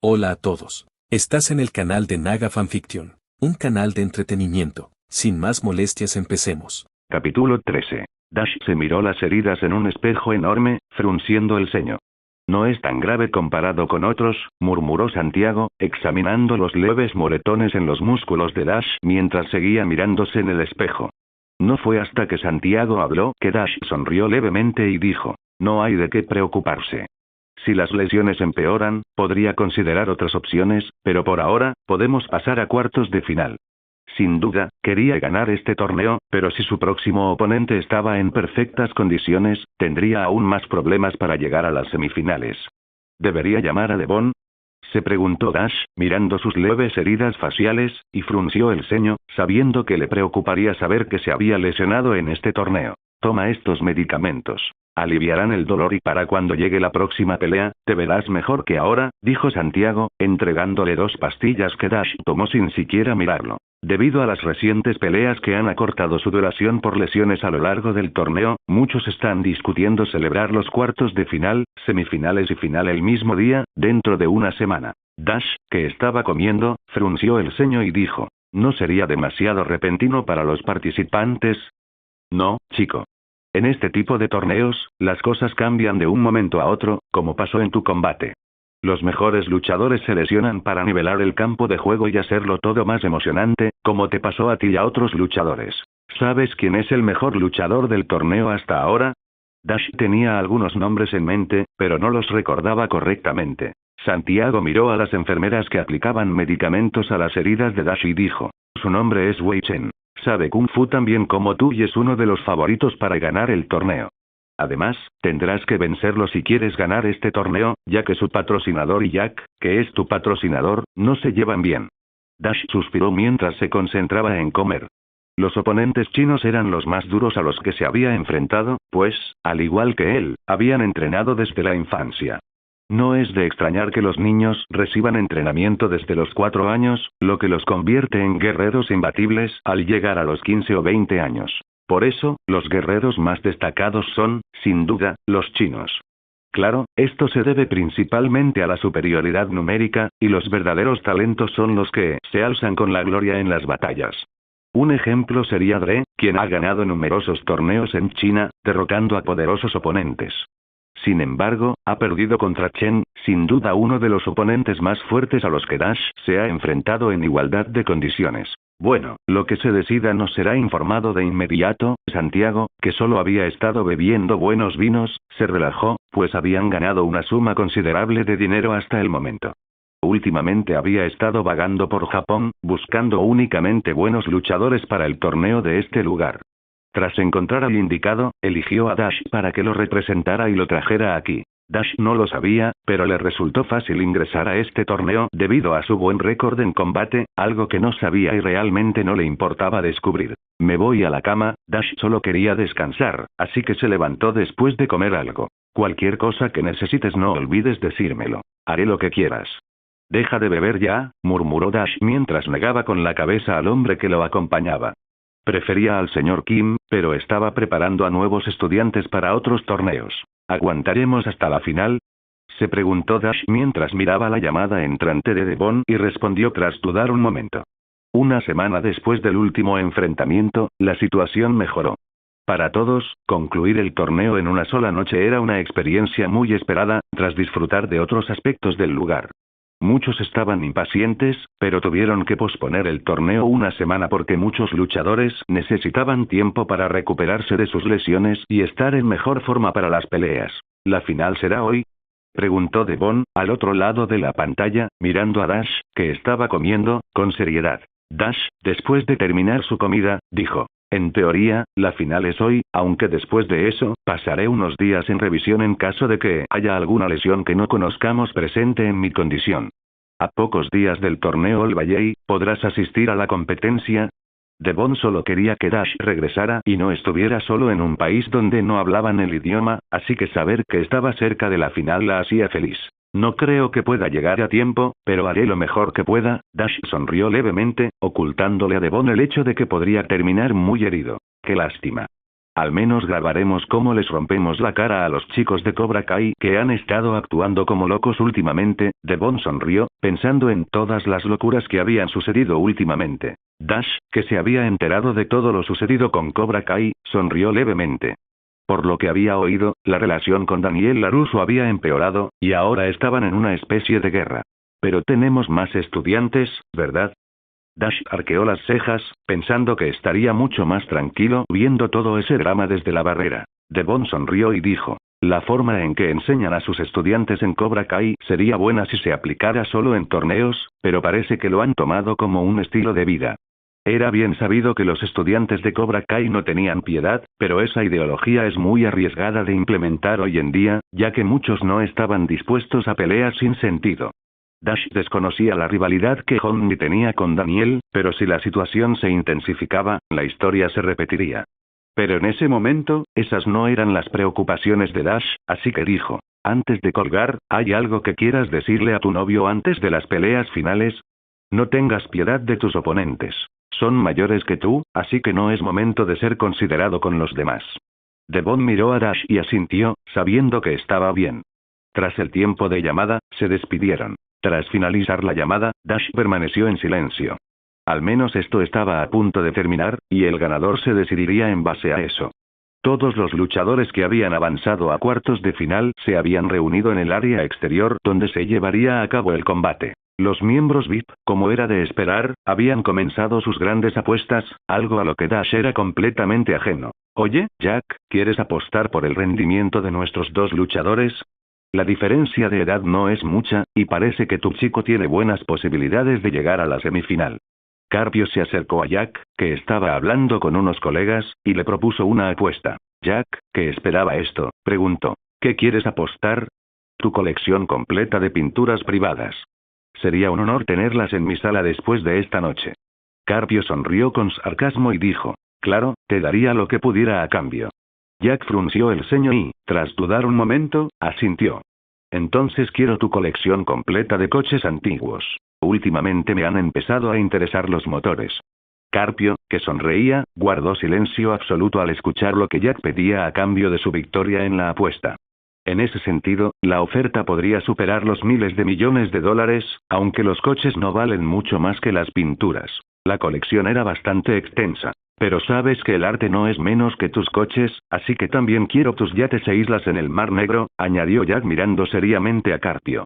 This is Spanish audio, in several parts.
Hola a todos. Estás en el canal de Naga Fanfiction, un canal de entretenimiento. Sin más molestias, empecemos. Capítulo 13. Dash se miró las heridas en un espejo enorme, frunciendo el ceño. No es tan grave comparado con otros, murmuró Santiago, examinando los leves moretones en los músculos de Dash mientras seguía mirándose en el espejo. No fue hasta que Santiago habló que Dash sonrió levemente y dijo: no hay de qué preocuparse. Si las lesiones empeoran, podría considerar otras opciones, pero por ahora, podemos pasar a cuartos de final. Sin duda, quería ganar este torneo, pero si su próximo oponente estaba en perfectas condiciones, tendría aún más problemas para llegar a las semifinales. ¿Debería llamar a Devon?, se preguntó Dash, mirando sus leves heridas faciales, y frunció el ceño, sabiendo que le preocuparía saber que se había lesionado en este torneo. Toma estos medicamentos. Aliviarán el dolor y para cuando llegue la próxima pelea, te verás mejor que ahora, dijo Santiago, entregándole 2 pastillas que Dash tomó sin siquiera mirarlo. Debido a las recientes peleas que han acortado su duración por lesiones a lo largo del torneo, muchos están discutiendo celebrar los cuartos de final, semifinales y final el mismo día, dentro de una semana. Dash, que estaba comiendo, frunció el ceño y dijo: ¿no sería demasiado repentino para los participantes? No, chico. En este tipo de torneos, las cosas cambian de un momento a otro, como pasó en tu combate. Los mejores luchadores se lesionan para nivelar el campo de juego y hacerlo todo más emocionante, como te pasó a ti y a otros luchadores. ¿Sabes quién es el mejor luchador del torneo hasta ahora? Dash tenía algunos nombres en mente, pero no los recordaba correctamente. Santiago miró a las enfermeras que aplicaban medicamentos a las heridas de Dash y dijo: su nombre es Wei Chen. Sabe Kung Fu tan bien como tú y es uno de los favoritos para ganar el torneo. Además, tendrás que vencerlo si quieres ganar este torneo, ya que su patrocinador y Jack, que es tu patrocinador, no se llevan bien. Dash suspiró mientras se concentraba en comer. Los oponentes chinos eran los más duros a los que se había enfrentado, pues, al igual que él, habían entrenado desde la infancia. No es de extrañar que los niños reciban entrenamiento desde los 4 años, lo que los convierte en guerreros imbatibles al llegar a los 15 o 20 años. Por eso, los guerreros más destacados son, sin duda, los chinos. Claro, esto se debe principalmente a la superioridad numérica, y los verdaderos talentos son los que se alzan con la gloria en las batallas. Un ejemplo sería Dre, quien ha ganado numerosos torneos en China, derrotando a poderosos oponentes. Sin embargo, ha perdido contra Chen, sin duda uno de los oponentes más fuertes a los que Dash se ha enfrentado en igualdad de condiciones. Bueno, lo que se decida nos será informado de inmediato. Santiago, que solo había estado bebiendo buenos vinos, se relajó, pues habían ganado una suma considerable de dinero hasta el momento. Últimamente había estado vagando por Japón, buscando únicamente buenos luchadores para el torneo de este lugar. Tras encontrar al indicado, eligió a Dash para que lo representara y lo trajera aquí. Dash no lo sabía, pero le resultó fácil ingresar a este torneo debido a su buen récord en combate, algo que no sabía y realmente no le importaba descubrir. Me voy a la cama. Dash solo quería descansar, así que se levantó después de comer algo. Cualquier cosa que necesites no olvides decírmelo. Haré lo que quieras. Deja de beber ya, murmuró Dash mientras negaba con la cabeza al hombre que lo acompañaba. Prefería al señor Kim, pero estaba preparando a nuevos estudiantes para otros torneos. ¿Aguantaremos hasta la final?, se preguntó Dash mientras miraba la llamada entrante de Devon y respondió tras dudar un momento. Una semana después del último enfrentamiento, la situación mejoró. Para todos, concluir el torneo en una sola noche era una experiencia muy esperada, tras disfrutar de otros aspectos del lugar. Muchos estaban impacientes, pero tuvieron que posponer el torneo una semana porque muchos luchadores necesitaban tiempo para recuperarse de sus lesiones y estar en mejor forma para las peleas. ¿La final será hoy?, preguntó Devon, al otro lado de la pantalla, mirando a Dash, que estaba comiendo, con seriedad. Dash, después de terminar su comida, dijo: en teoría, la final es hoy, aunque después de eso, pasaré unos días en revisión en caso de que haya alguna lesión que no conozcamos presente en mi condición. A pocos días del torneo All Valley, ¿podrás asistir a la competencia? Devon solo quería que Dash regresara y no estuviera solo en un país donde no hablaban el idioma, así que saber que estaba cerca de la final la hacía feliz. No creo que pueda llegar a tiempo, pero haré lo mejor que pueda. Dash sonrió levemente, ocultándole a Devon el hecho de que podría terminar muy herido. Qué lástima. Al menos grabaremos cómo les rompemos la cara a los chicos de Cobra Kai que han estado actuando como locos últimamente. Devon sonrió, pensando en todas las locuras que habían sucedido últimamente. Dash, que se había enterado de todo lo sucedido con Cobra Kai, sonrió levemente. Por lo que había oído, la relación con Daniel LaRusso había empeorado, y ahora estaban en una especie de guerra. Pero tenemos más estudiantes, ¿verdad? Dash arqueó las cejas, pensando que estaría mucho más tranquilo viendo todo ese drama desde la barrera. Devon sonrió y dijo, la forma en que enseñan a sus estudiantes en Cobra Kai sería buena si se aplicara solo en torneos, pero parece que lo han tomado como un estilo de vida. Era bien sabido que los estudiantes de Cobra Kai no tenían piedad, pero esa ideología es muy arriesgada de implementar hoy en día, ya que muchos no estaban dispuestos a peleas sin sentido. Dash desconocía la rivalidad que Honmi tenía con Daniel, pero si la situación se intensificaba, la historia se repetiría. Pero en ese momento, esas no eran las preocupaciones de Dash, así que dijo, antes de colgar, ¿hay algo que quieras decirle a tu novio antes de las peleas finales? No tengas piedad de tus oponentes. Son mayores que tú, así que no es momento de ser considerado con los demás. Devon miró a Dash y asintió, sabiendo que estaba bien. Tras el tiempo de llamada, se despidieron. Tras finalizar la llamada, Dash permaneció en silencio. Al menos esto estaba a punto de terminar, y el ganador se decidiría en base a eso. Todos los luchadores que habían avanzado a cuartos de final se habían reunido en el área exterior donde se llevaría a cabo el combate. Los miembros VIP, como era de esperar, habían comenzado sus grandes apuestas, algo a lo que Dash era completamente ajeno. Oye, Jack, ¿quieres apostar por el rendimiento de nuestros dos luchadores? La diferencia de edad no es mucha, y parece que tu chico tiene buenas posibilidades de llegar a la semifinal. Carpio se acercó a Jack, que estaba hablando con unos colegas, y le propuso una apuesta. Jack, que esperaba esto, preguntó, ¿qué quieres apostar? Tu colección completa de pinturas privadas. Sería un honor tenerlas en mi sala después de esta noche. Carpio sonrió con sarcasmo y dijo, claro, te daría lo que pudiera a cambio. Jack frunció el ceño y, tras dudar un momento, asintió. Entonces quiero tu colección completa de coches antiguos. Últimamente me han empezado a interesar los motores. Carpio, que sonreía, guardó silencio absoluto al escuchar lo que Jack pedía a cambio de su victoria en la apuesta. En ese sentido, la oferta podría superar los miles de millones de dólares, aunque los coches no valen mucho más que las pinturas. La colección era bastante extensa. Pero sabes que el arte no es menos que tus coches, así que también quiero tus yates e islas en el Mar Negro, añadió Jack mirando seriamente a Carpio.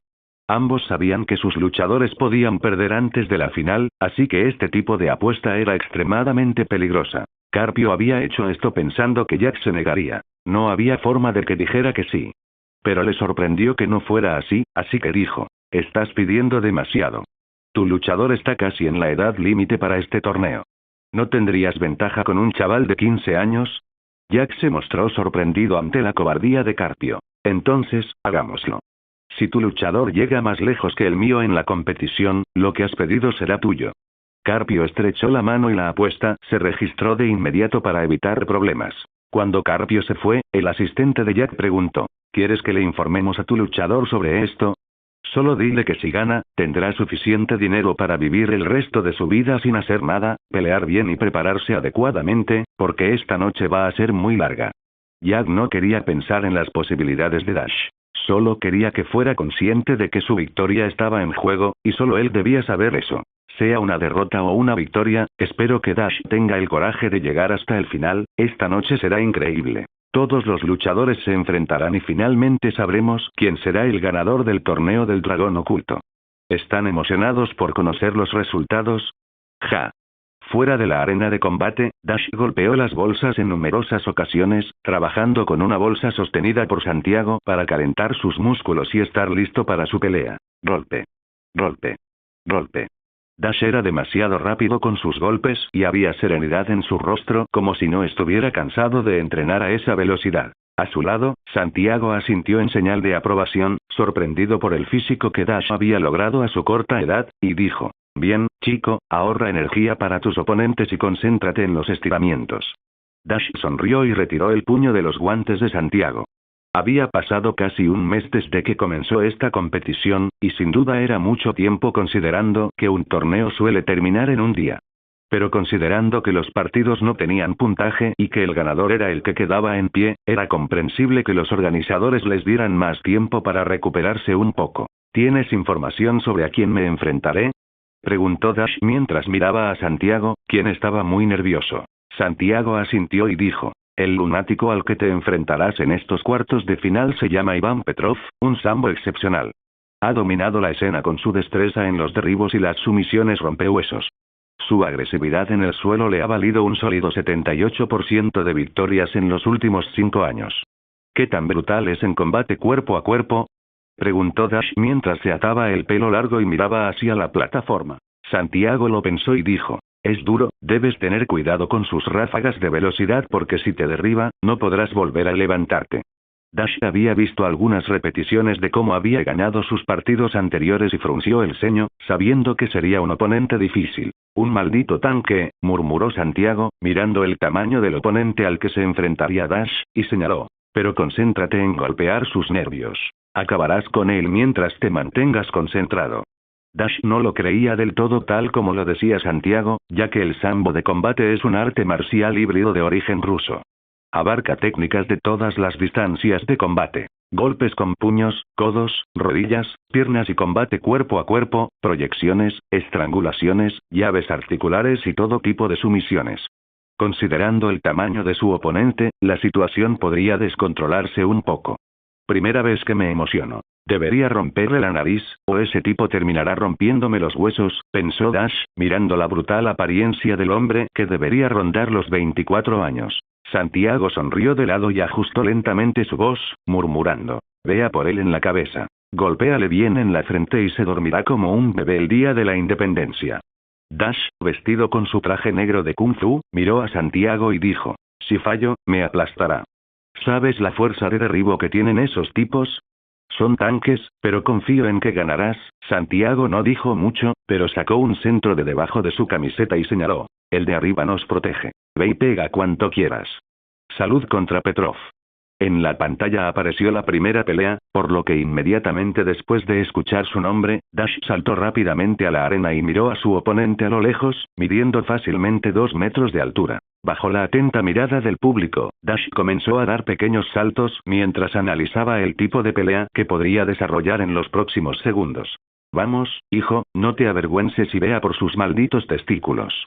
Ambos sabían que sus luchadores podían perder antes de la final, así que este tipo de apuesta era extremadamente peligrosa. Carpio había hecho esto pensando que Jack se negaría. No había forma de que dijera que sí. Pero le sorprendió que no fuera así, así que dijo, estás pidiendo demasiado. Tu luchador está casi en la edad límite para este torneo. ¿No tendrías ventaja con un chaval de 15 años? Jack se mostró sorprendido ante la cobardía de Carpio. Entonces, hagámoslo. Si tu luchador llega más lejos que el mío en la competición, lo que has pedido será tuyo. Carpio estrechó la mano y la apuesta se registró de inmediato para evitar problemas. Cuando Carpio se fue, el asistente de Jack preguntó, ¿quieres que le informemos a tu luchador sobre esto? Solo dile que si gana, tendrá suficiente dinero para vivir el resto de su vida sin hacer nada, pelear bien y prepararse adecuadamente, porque esta noche va a ser muy larga. Jack no quería pensar en las posibilidades de Dash. Solo quería que fuera consciente de que su victoria estaba en juego, y solo él debía saber eso. Sea una derrota o una victoria, espero que Dash tenga el coraje de llegar hasta el final, esta noche será increíble. Todos los luchadores se enfrentarán y finalmente sabremos quién será el ganador del torneo del dragón oculto. ¿Están emocionados por conocer los resultados? Ja. Fuera de la arena de combate, Dash golpeó las bolsas en numerosas ocasiones, trabajando con una bolsa sostenida por Santiago para calentar sus músculos y estar listo para su pelea. Golpe. Golpe. Golpe. Dash era demasiado rápido con sus golpes y había serenidad en su rostro como si no estuviera cansado de entrenar a esa velocidad. A su lado, Santiago asintió en señal de aprobación, sorprendido por el físico que Dash había logrado a su corta edad, y dijo, bien, chico, ahorra energía para tus oponentes y concéntrate en los estiramientos. Dash sonrió y retiró el puño de los guantes de Santiago. Había pasado casi un mes desde que comenzó esta competición, y sin duda era mucho tiempo considerando que un torneo suele terminar en un día. Pero considerando que los partidos no tenían puntaje y que el ganador era el que quedaba en pie, era comprensible que los organizadores les dieran más tiempo para recuperarse un poco. ¿Tienes información sobre a quién me enfrentaré?, preguntó Dash mientras miraba a Santiago, quien estaba muy nervioso. Santiago asintió y dijo: el lunático al que te enfrentarás en estos cuartos de final se llama Iván Petrov, un sambo excepcional. Ha dominado la escena con su destreza en los derribos y las sumisiones rompehuesos. Su agresividad en el suelo le ha valido un sólido 78% de victorias en los últimos 5 años. ¿Qué tan brutal es en combate cuerpo a cuerpo?, preguntó Dash mientras se ataba el pelo largo y miraba hacia la plataforma. Santiago lo pensó y dijo: es duro, debes tener cuidado con sus ráfagas de velocidad porque si te derriba, no podrás volver a levantarte. Dash había visto algunas repeticiones de cómo había ganado sus partidos anteriores y frunció el ceño, sabiendo que sería un oponente difícil. Un maldito tanque, murmuró Santiago, mirando el tamaño del oponente al que se enfrentaría Dash, y señaló: pero concéntrate en golpear sus nervios. Acabarás con él mientras te mantengas concentrado. Dash no lo creía del todo tal como lo decía Santiago, ya que el sambo de combate es un arte marcial híbrido de origen ruso. Abarca técnicas de todas las distancias de combate. Golpes con puños, codos, rodillas, piernas y combate cuerpo a cuerpo, proyecciones, estrangulaciones, llaves articulares y todo tipo de sumisiones. Considerando el tamaño de su oponente, la situación podría descontrolarse un poco. Primera vez que me emociono. Debería romperle la nariz, o ese tipo terminará rompiéndome los huesos, pensó Dash, mirando la brutal apariencia del hombre que debería rondar los 24 años. Santiago sonrió de lado y ajustó lentamente su voz, murmurando: vea por él en la cabeza. Golpéale bien en la frente y se dormirá como un bebé el día de la independencia. Dash, vestido con su traje negro de Kung Fu, miró a Santiago y dijo: si fallo, me aplastará. ¿Sabes la fuerza de derribo que tienen esos tipos? Son tanques, pero confío en que ganarás. Santiago no dijo mucho, pero sacó un centro de debajo de su camiseta y señaló: el de arriba nos protege. Ve y pega cuanto quieras. Salud contra Petrov. En la pantalla apareció la primera pelea, por lo que inmediatamente después de escuchar su nombre, Dash saltó rápidamente a la arena y miró a su oponente a lo lejos, midiendo fácilmente 2 metros de altura. Bajo la atenta mirada del público, Dash comenzó a dar pequeños saltos mientras analizaba el tipo de pelea que podría desarrollar en los próximos segundos. Vamos, hijo, no te avergüences y vea por sus malditos testículos,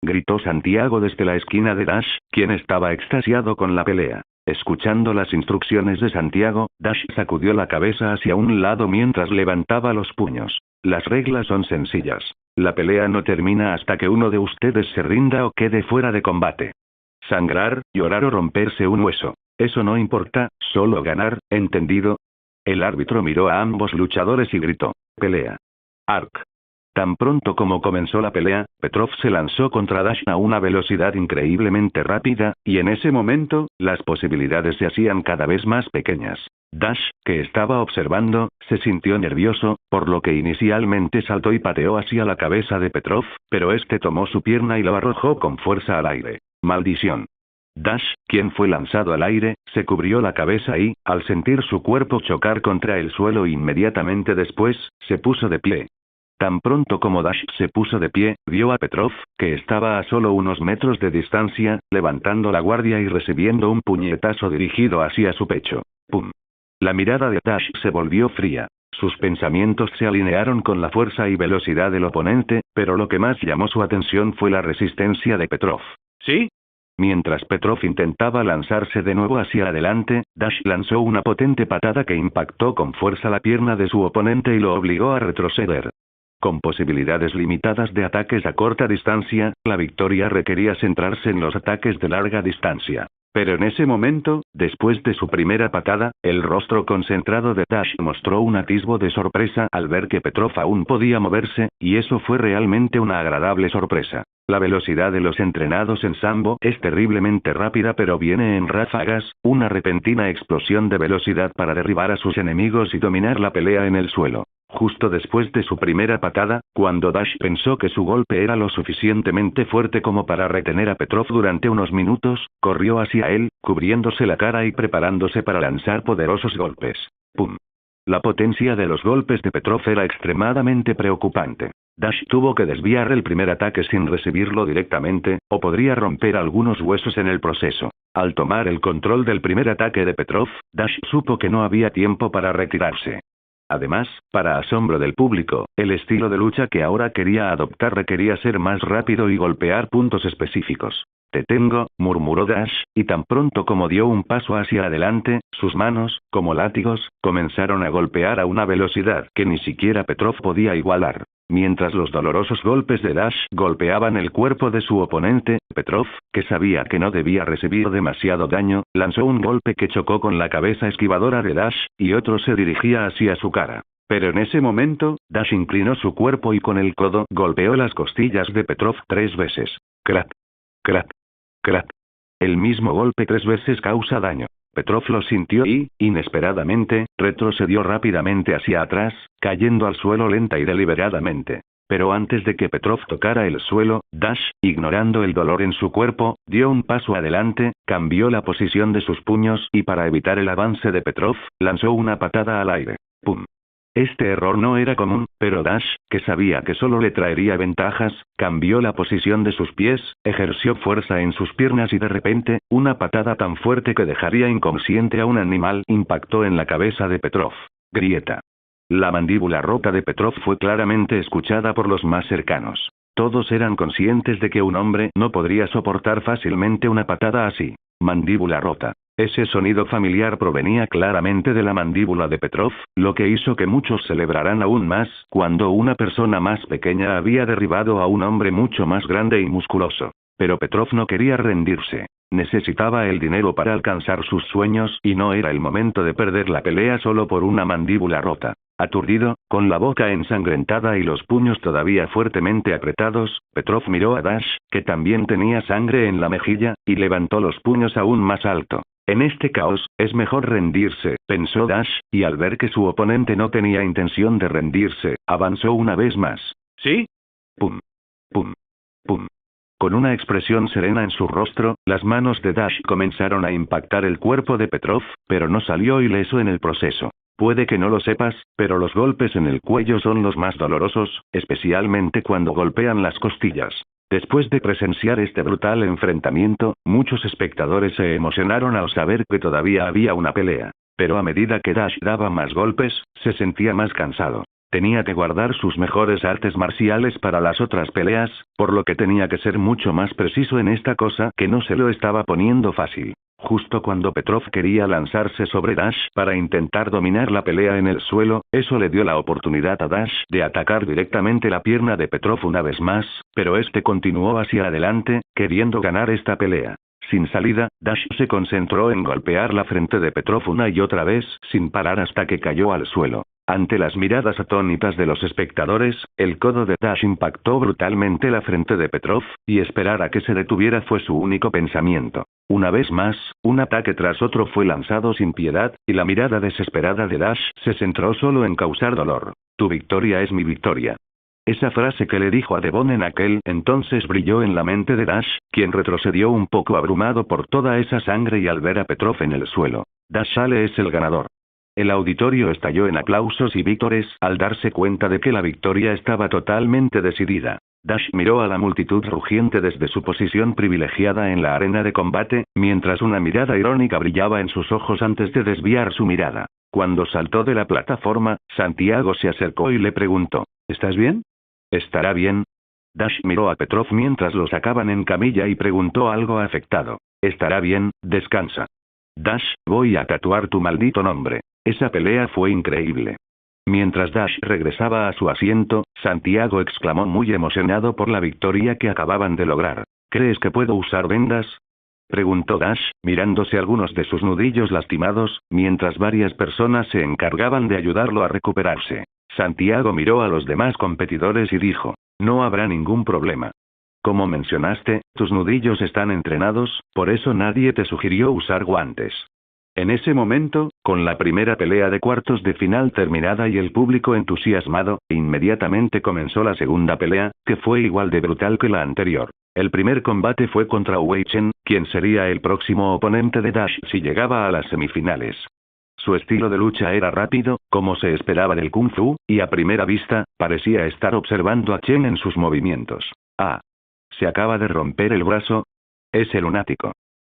gritó Santiago desde la esquina de Dash, quien estaba extasiado con la pelea. Escuchando las instrucciones de Santiago, Dash sacudió la cabeza hacia un lado mientras levantaba los puños. Las reglas son sencillas. La pelea no termina hasta que uno de ustedes se rinda o quede fuera de combate. Sangrar, llorar o romperse un hueso. Eso no importa, solo ganar, ¿entendido? El árbitro miró a ambos luchadores y gritó: pelea. Arc. Tan pronto como comenzó la pelea, Petrov se lanzó contra Dash a una velocidad increíblemente rápida, y en ese momento, las posibilidades se hacían cada vez más pequeñas. Dash, que estaba observando, se sintió nervioso, por lo que inicialmente saltó y pateó hacia la cabeza de Petrov, pero este tomó su pierna y lo arrojó con fuerza al aire. ¡Maldición! Dash, quien fue lanzado al aire, se cubrió la cabeza y, al sentir su cuerpo chocar contra el suelo inmediatamente después, se puso de pie. Tan pronto como Dash se puso de pie, vio a Petrov, que estaba a solo unos metros de distancia, levantando la guardia y recibiendo un puñetazo dirigido hacia su pecho. ¡Pum! La mirada de Dash se volvió fría. Sus pensamientos se alinearon con la fuerza y velocidad del oponente, pero lo que más llamó su atención fue la resistencia de Petrov. ¿Sí? Mientras Petrov intentaba lanzarse de nuevo hacia adelante, Dash lanzó una potente patada que impactó con fuerza la pierna de su oponente y lo obligó a retroceder. Con posibilidades limitadas de ataques a corta distancia, la victoria requería centrarse en los ataques de larga distancia. Pero en ese momento, después de su primera patada, el rostro concentrado de Dash mostró un atisbo de sorpresa al ver que Petrov aún podía moverse, y eso fue realmente una agradable sorpresa. La velocidad de los entrenados en sambo es terriblemente rápida, pero viene en ráfagas, una repentina explosión de velocidad para derribar a sus enemigos y dominar la pelea en el suelo. Justo después de su primera patada, cuando Dash pensó que su golpe era lo suficientemente fuerte como para retener a Petrov durante unos minutos, corrió hacia él, cubriéndose la cara y preparándose para lanzar poderosos golpes. ¡Pum! La potencia de los golpes de Petrov era extremadamente preocupante. Dash tuvo que desviar el primer ataque sin recibirlo directamente, o podría romper algunos huesos en el proceso. Al tomar el control del primer ataque de Petrov, Dash supo que no había tiempo para retirarse. Además, para asombro del público, el estilo de lucha que ahora quería adoptar requería ser más rápido y golpear puntos específicos. «Te tengo», murmuró Dash, y tan pronto como dio un paso hacia adelante, sus manos, como látigos, comenzaron a golpear a una velocidad que ni siquiera Petrov podía igualar. Mientras los dolorosos golpes de Dash golpeaban el cuerpo de su oponente, Petrov, que sabía que no debía recibir demasiado daño, lanzó un golpe que chocó con la cabeza esquivadora de Dash, y otro se dirigía hacia su cara. Pero en ese momento, Dash inclinó su cuerpo y con el codo golpeó las costillas de Petrov 3 veces. Crack. Crack. Crack. El mismo golpe 3 veces causa daño. Petrov lo sintió y, inesperadamente, retrocedió rápidamente hacia atrás, cayendo al suelo lenta y deliberadamente. Pero antes de que Petrov tocara el suelo, Dash, ignorando el dolor en su cuerpo, dio un paso adelante, cambió la posición de sus puños y para evitar el avance de Petrov, lanzó una patada al aire. ¡Pum! Este error no era común, pero Dash, que sabía que solo le traería ventajas, cambió la posición de sus pies, ejerció fuerza en sus piernas y de repente, una patada tan fuerte que dejaría inconsciente a un animal impactó en la cabeza de Petrov. Grieta. La mandíbula rota de Petrov fue claramente escuchada por los más cercanos. Todos eran conscientes de que un hombre no podría soportar fácilmente una patada así. Mandíbula rota. Ese sonido familiar provenía claramente de la mandíbula de Petrov, lo que hizo que muchos celebraran aún más, cuando una persona más pequeña había derribado a un hombre mucho más grande y musculoso. Pero Petrov no quería rendirse. Necesitaba el dinero para alcanzar sus sueños y no era el momento de perder la pelea solo por una mandíbula rota. Aturdido, con la boca ensangrentada y los puños todavía fuertemente apretados, Petrov miró a Dash, que también tenía sangre en la mejilla, y levantó los puños aún más alto. En este caos, es mejor rendirse, pensó Dash, y al ver que su oponente no tenía intención de rendirse, avanzó una vez más. ¿Sí? Pum. Pum. Pum. Con una expresión serena en su rostro, las manos de Dash comenzaron a impactar el cuerpo de Petrov, pero no salió ileso en el proceso. Puede que no lo sepas, pero los golpes en el cuello son los más dolorosos, especialmente cuando golpean las costillas. Después de presenciar este brutal enfrentamiento, muchos espectadores se emocionaron al saber que todavía había una pelea. Pero a medida que Dash daba más golpes, se sentía más cansado. Tenía que guardar sus mejores artes marciales para las otras peleas, por lo que tenía que ser mucho más preciso en esta cosa que no se lo estaba poniendo fácil. Justo cuando Petrov quería lanzarse sobre Dash para intentar dominar la pelea en el suelo, eso le dio la oportunidad a Dash de atacar directamente la pierna de Petrov una vez más, pero este continuó hacia adelante, queriendo ganar esta pelea. Sin salida, Dash se concentró en golpear la frente de Petrov una y otra vez, sin parar hasta que cayó al suelo. Ante las miradas atónitas de los espectadores, el codo de Dash impactó brutalmente la frente de Petrov, y esperar a que se detuviera fue su único pensamiento. Una vez más, un ataque tras otro fue lanzado sin piedad, y la mirada desesperada de Dash se centró solo en causar dolor. Tu victoria es mi victoria. Esa frase que le dijo a Devon en aquel entonces brilló en la mente de Dash, quien retrocedió un poco abrumado por toda esa sangre y al ver a Petrov en el suelo. Dash Sale es el ganador. El auditorio estalló en aplausos y vítores al darse cuenta de que la victoria estaba totalmente decidida. Dash miró a la multitud rugiente desde su posición privilegiada en la arena de combate, mientras una mirada irónica brillaba en sus ojos antes de desviar su mirada. Cuando saltó de la plataforma, Santiago se acercó y le preguntó, ¿estás bien? ¿Estará bien? Dash miró a Petrov mientras lo sacaban en camilla y preguntó algo afectado. Estará bien, descansa. Dash, voy a tatuar tu maldito nombre. Esa pelea fue increíble. Mientras Dash regresaba a su asiento, Santiago exclamó muy emocionado por la victoria que acababan de lograr. ¿Crees que puedo usar vendas? Preguntó Dash, mirándose algunos de sus nudillos lastimados, mientras varias personas se encargaban de ayudarlo a recuperarse. Santiago miró a los demás competidores y dijo, no habrá ningún problema. Como mencionaste, tus nudillos están entrenados, por eso nadie te sugirió usar guantes. En ese momento, con la primera pelea de cuartos de final terminada y el público entusiasmado, inmediatamente comenzó la segunda pelea, que fue igual de brutal que la anterior. El primer combate fue contra Wei Chen, quien sería el próximo oponente de Dash si llegaba a las semifinales. Su estilo de lucha era rápido, como se esperaba del Kung Fu, y a primera vista, parecía estar observando a Chen en sus movimientos. Ah. ¿Se acaba de romper el brazo? Ese lunático.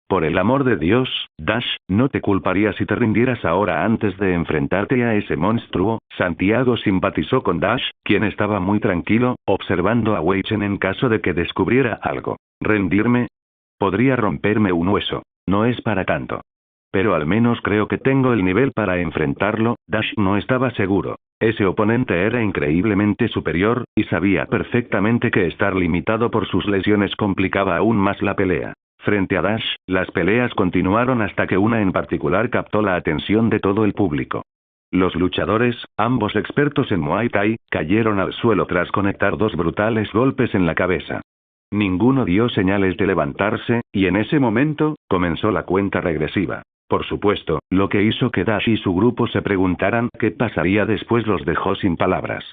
Por el amor de Dios, Dash, no te culparía si te rindieras ahora antes de enfrentarte a ese monstruo. Santiago simpatizó con Dash, quien estaba muy tranquilo, observando a Wei Chen en caso de que descubriera algo. ¿Rendirme? Podría romperme un hueso. No es para tanto. Pero al menos creo que tengo el nivel para enfrentarlo. Dash no estaba seguro. Ese oponente era increíblemente superior, y sabía perfectamente que estar limitado por sus lesiones complicaba aún más la pelea. Frente a Dash, las peleas continuaron hasta que una en particular captó la atención de todo el público. Los luchadores, ambos expertos en Muay Thai, cayeron al suelo tras conectar dos brutales golpes en la cabeza. Ninguno dio señales de levantarse, y en ese momento, comenzó la cuenta regresiva. Por supuesto, lo que hizo que Dash y su grupo se preguntaran qué pasaría después los dejó sin palabras.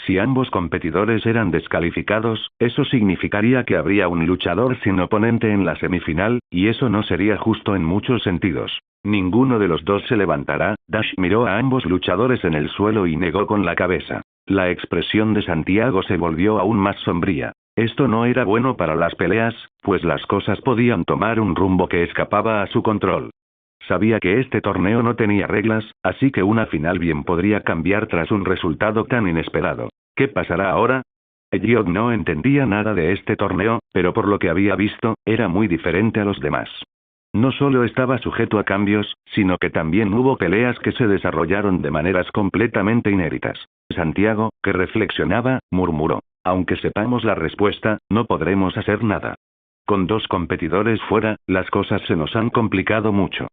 Si ambos competidores eran descalificados, eso significaría que habría un luchador sin oponente en la semifinal, y eso no sería justo en muchos sentidos. Ninguno de los dos se levantará. Dash miró a ambos luchadores en el suelo y negó con la cabeza. La expresión de Santiago se volvió aún más sombría. Esto no era bueno para las peleas, pues las cosas podían tomar un rumbo que escapaba a su control. Sabía que este torneo no tenía reglas, así que una final bien podría cambiar tras un resultado tan inesperado. ¿Qué pasará ahora? Elliot no entendía nada de este torneo, pero por lo que había visto, era muy diferente a los demás. No solo estaba sujeto a cambios, sino que también hubo peleas que se desarrollaron de maneras completamente inéditas. Santiago, que reflexionaba, murmuró. Aunque sepamos la respuesta, no podremos hacer nada. Con dos competidores fuera, las cosas se nos han complicado mucho.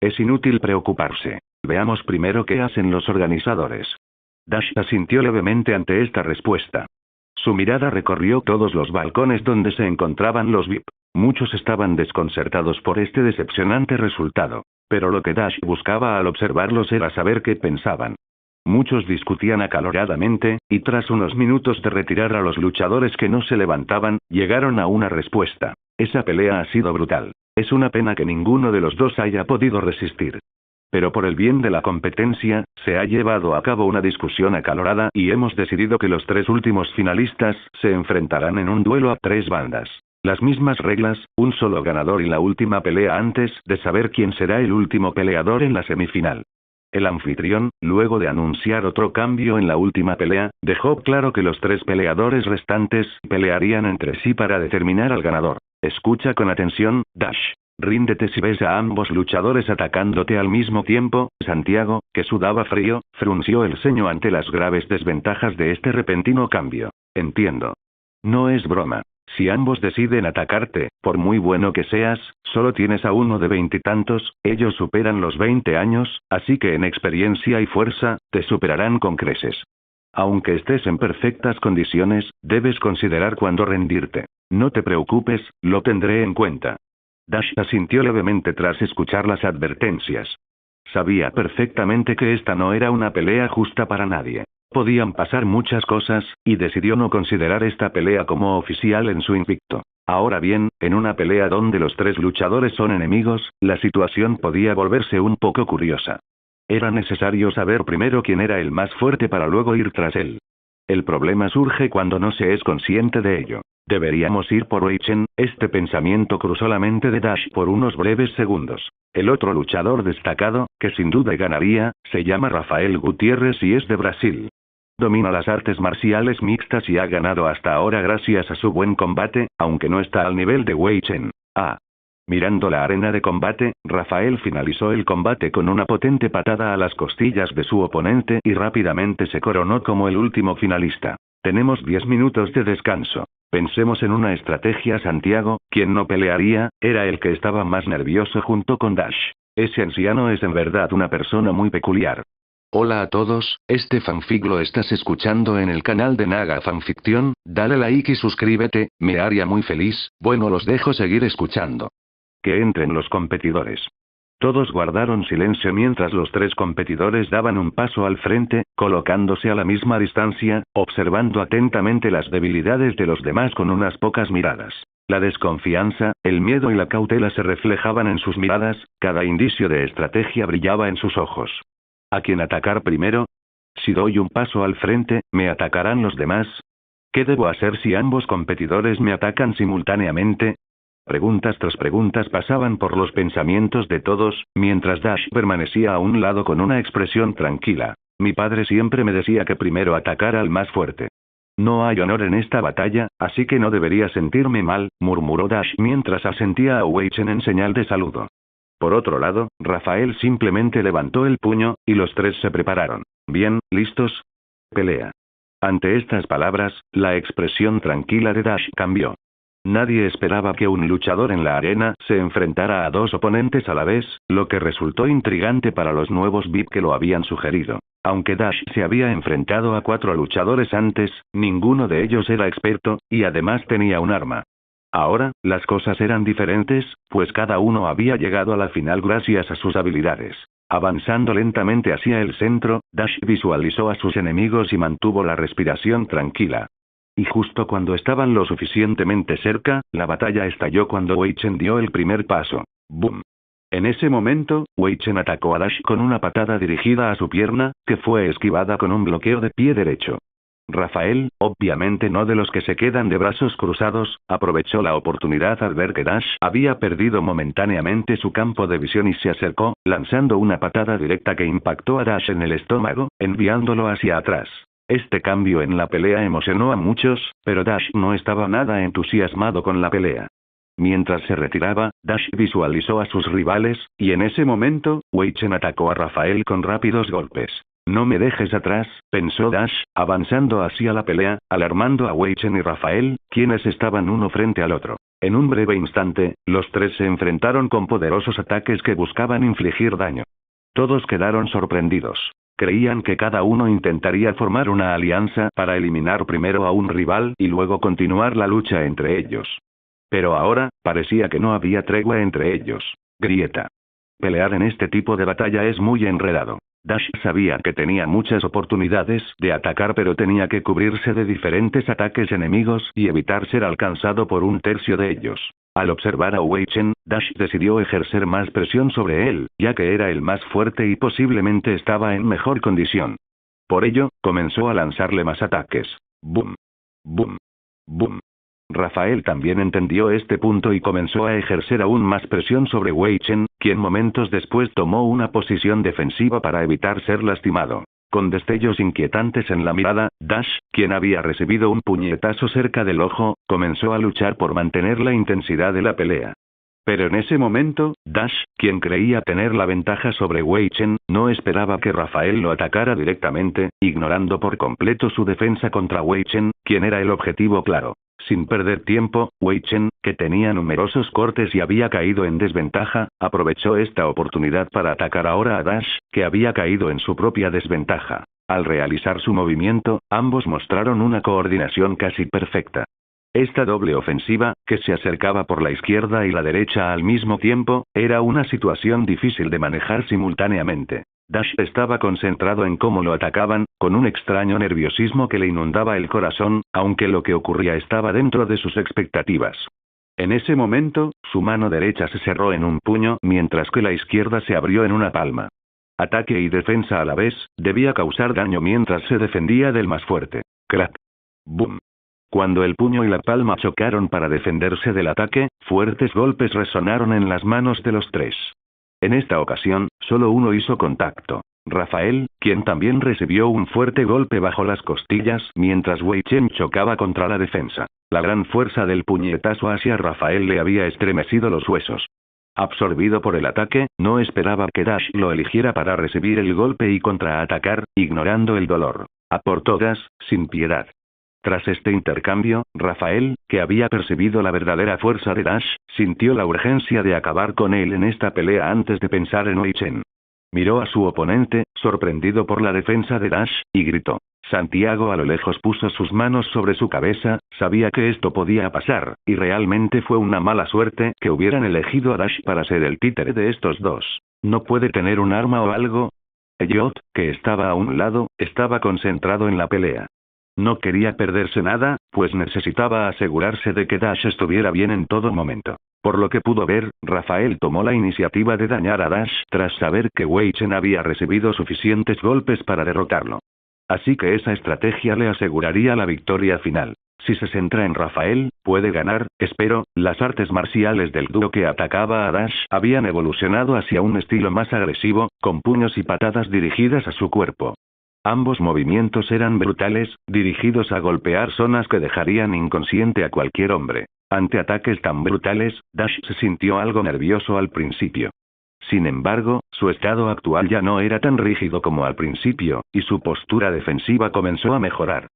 Es inútil preocuparse. Veamos primero qué hacen los organizadores. Dash asintió levemente ante esta respuesta. Su mirada recorrió todos los balcones donde se encontraban los VIP. Muchos estaban desconcertados por este decepcionante resultado. Pero lo que Dash buscaba al observarlos era saber qué pensaban. Muchos discutían acaloradamente, y tras unos minutos de retirar a los luchadores que no se levantaban, llegaron a una respuesta. Esa pelea ha sido brutal. Es una pena que ninguno de los dos haya podido resistir. Pero por el bien de la competencia, se ha llevado a cabo una discusión acalorada y hemos decidido que los tres últimos finalistas se enfrentarán en un duelo a tres bandas. Las mismas reglas, un solo ganador y la última pelea antes de saber quién será el último peleador en la semifinal. El anfitrión, luego de anunciar otro cambio en la última pelea, dejó claro que los tres peleadores restantes pelearían entre sí para determinar al ganador. Escucha con atención, Dash. Ríndete si ves a ambos luchadores atacándote al mismo tiempo. Santiago, que sudaba frío, frunció el ceño ante las graves desventajas de este repentino cambio. Entiendo. No es broma. Si ambos deciden atacarte, por muy bueno que seas, solo tienes a uno de 20 y tantos, ellos superan los 20 años, así que en experiencia y fuerza, te superarán con creces. Aunque estés en perfectas condiciones, debes considerar cuándo rendirte. No te preocupes, lo tendré en cuenta. Dash asintió levemente tras escuchar las advertencias. Sabía perfectamente que esta no era una pelea justa para nadie. Podían pasar muchas cosas, y decidió no considerar esta pelea como oficial en su invicto. Ahora bien, en una pelea donde los tres luchadores son enemigos, la situación podía volverse un poco curiosa. Era necesario saber primero quién era el más fuerte para luego ir tras él. El problema surge cuando no se es consciente de ello. Deberíamos ir por Wei Chen. Este pensamiento cruzó la mente de Dash por unos breves segundos. El otro luchador destacado, que sin duda ganaría, se llama Rafael Gutiérrez y es de Brasil. Domina las artes marciales mixtas y ha ganado hasta ahora gracias a su buen combate, aunque no está al nivel de Wei Chen. Mirando la arena de combate, Rafael finalizó el combate con una potente patada a las costillas de su oponente y rápidamente se coronó como el último finalista. Tenemos 10 minutos de descanso. Pensemos en una estrategia. Santiago, quien no pelearía, era el que estaba más nervioso junto con Dash. Ese anciano es en verdad una persona muy peculiar. Hola a todos, este fanfic lo estás escuchando en el canal de Naga Fanfiction. Dale like y suscríbete, me haría muy feliz. Bueno, los dejo seguir escuchando. Que entren los competidores. Todos guardaron silencio mientras los tres competidores daban un paso al frente, colocándose a la misma distancia, observando atentamente las debilidades de los demás con unas pocas miradas. La desconfianza, el miedo y la cautela se reflejaban en sus miradas, cada indicio de estrategia brillaba en sus ojos. ¿A quién atacar primero? Si doy un paso al frente, ¿me atacarán los demás? ¿Qué debo hacer si ambos competidores me atacan simultáneamente? Preguntas tras preguntas pasaban por los pensamientos de todos, mientras Dash permanecía a un lado con una expresión tranquila. Mi padre siempre me decía que primero atacara al más fuerte. No hay honor en esta batalla, así que no debería sentirme mal, murmuró Dash mientras asentía a Wei Chen en señal de saludo. Por otro lado, Rafael simplemente levantó el puño, y los tres se prepararon. Bien, ¿listos? Pelea. Ante estas palabras, la expresión tranquila de Dash cambió. Nadie esperaba que un luchador en la arena se enfrentara a dos oponentes a la vez, lo que resultó intrigante para los nuevos VIP que lo habían sugerido. Aunque Dash se había enfrentado a 4 luchadores antes, ninguno de ellos era experto, y además tenía un arma. Ahora, las cosas eran diferentes, pues cada uno había llegado a la final gracias a sus habilidades. Avanzando lentamente hacia el centro, Dash visualizó a sus enemigos y mantuvo la respiración tranquila. Y justo cuando estaban lo suficientemente cerca, la batalla estalló cuando Wei Chen dio el primer paso. ¡Bum! En ese momento, Wei Chen atacó a Dash con una patada dirigida a su pierna, que fue esquivada con un bloqueo de pie derecho. Rafael, obviamente no de los que se quedan de brazos cruzados, aprovechó la oportunidad al ver que Dash había perdido momentáneamente su campo de visión y se acercó, lanzando una patada directa que impactó a Dash en el estómago, enviándolo hacia atrás. Este cambio en la pelea emocionó a muchos, pero Dash no estaba nada entusiasmado con la pelea. Mientras se retiraba, Dash visualizó a sus rivales, y en ese momento, Wei Chen atacó a Rafael con rápidos golpes. No me dejes atrás, pensó Dash, avanzando hacia la pelea, alarmando a Wei Chen y Rafael, quienes estaban uno frente al otro. En un breve instante, los tres se enfrentaron con poderosos ataques que buscaban infligir daño. Todos quedaron sorprendidos. Creían que cada uno intentaría formar una alianza para eliminar primero a un rival y luego continuar la lucha entre ellos. Pero ahora, parecía que no había tregua entre ellos. Grieta. Pelear en este tipo de batalla es muy enredado. Dash sabía que tenía muchas oportunidades de atacar, pero tenía que cubrirse de diferentes ataques enemigos y evitar ser alcanzado por un tercio de ellos. Al observar a Wei Chen, Dash decidió ejercer más presión sobre él, ya que era el más fuerte y posiblemente estaba en mejor condición. Por ello, comenzó a lanzarle más ataques. ¡Bum! ¡Bum! ¡Bum! Rafael también entendió este punto y comenzó a ejercer aún más presión sobre Wei Chen, quien momentos después tomó una posición defensiva para evitar ser lastimado. Con destellos inquietantes en la mirada, Dash, quien había recibido un puñetazo cerca del ojo, comenzó a luchar por mantener la intensidad de la pelea. Pero en ese momento, Dash, quien creía tener la ventaja sobre Wei Chen, no esperaba que Rafael lo atacara directamente, ignorando por completo su defensa contra Wei Chen, quien era el objetivo claro. Sin perder tiempo, Wei Chen, que tenía numerosos cortes y había caído en desventaja, aprovechó esta oportunidad para atacar ahora a Dash, que había caído en su propia desventaja. Al realizar su movimiento, ambos mostraron una coordinación casi perfecta. Esta doble ofensiva, que se acercaba por la izquierda y la derecha al mismo tiempo, era una situación difícil de manejar simultáneamente. Dash estaba concentrado en cómo lo atacaban, con un extraño nerviosismo que le inundaba el corazón, aunque lo que ocurría estaba dentro de sus expectativas. En ese momento, su mano derecha se cerró en un puño, mientras que la izquierda se abrió en una palma. Ataque y defensa a la vez, debía causar daño mientras se defendía del más fuerte. Crack. Boom. Cuando el puño y la palma chocaron para defenderse del ataque, fuertes golpes resonaron en las manos de los tres. En esta ocasión, solo uno hizo contacto. Rafael, quien también recibió un fuerte golpe bajo las costillas mientras Wei Chen chocaba contra la defensa. La gran fuerza del puñetazo hacia Rafael le había estremecido los huesos. Absorbido por el ataque, no esperaba que Dash lo eligiera para recibir el golpe y contraatacar, ignorando el dolor. A por todas, sin piedad. Tras este intercambio, Rafael, que había percibido la verdadera fuerza de Dash, sintió la urgencia de acabar con él en esta pelea antes de pensar en Wei Chen. Miró a su oponente, sorprendido por la defensa de Dash, y gritó. Santiago a lo lejos puso sus manos sobre su cabeza, sabía que esto podía pasar, y realmente fue una mala suerte que hubieran elegido a Dash para ser el títere de estos dos. ¿No puede tener un arma o algo? Elliot, que estaba a un lado, estaba concentrado en la pelea. No quería perderse nada, pues necesitaba asegurarse de que Dash estuviera bien en todo momento. Por lo que pudo ver, Rafael tomó la iniciativa de dañar a Dash tras saber que Wei Chen había recibido suficientes golpes para derrotarlo. Así que esa estrategia le aseguraría la victoria final. Si se centra en Rafael, puede ganar, espero. Las artes marciales del dúo que atacaba a Dash habían evolucionado hacia un estilo más agresivo, con puños y patadas dirigidas a su cuerpo. Ambos movimientos eran brutales, dirigidos a golpear zonas que dejarían inconsciente a cualquier hombre. Ante ataques tan brutales, Dash se sintió algo nervioso al principio. Sin embargo, su estado actual ya no era tan rígido como al principio, y su postura defensiva comenzó a mejorar.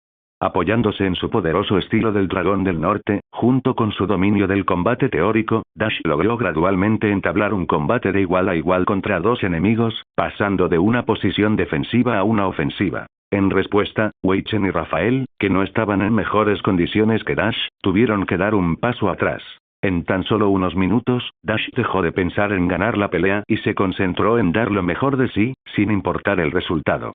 Apoyándose en su poderoso estilo del dragón del norte, junto con su dominio del combate teórico, Dash logró gradualmente entablar un combate de igual a igual contra dos enemigos, pasando de una posición defensiva a una ofensiva. En respuesta, Wei Chen y Rafael, que no estaban en mejores condiciones que Dash, tuvieron que dar un paso atrás. En tan solo unos minutos, Dash dejó de pensar en ganar la pelea y se concentró en dar lo mejor de sí, sin importar el resultado.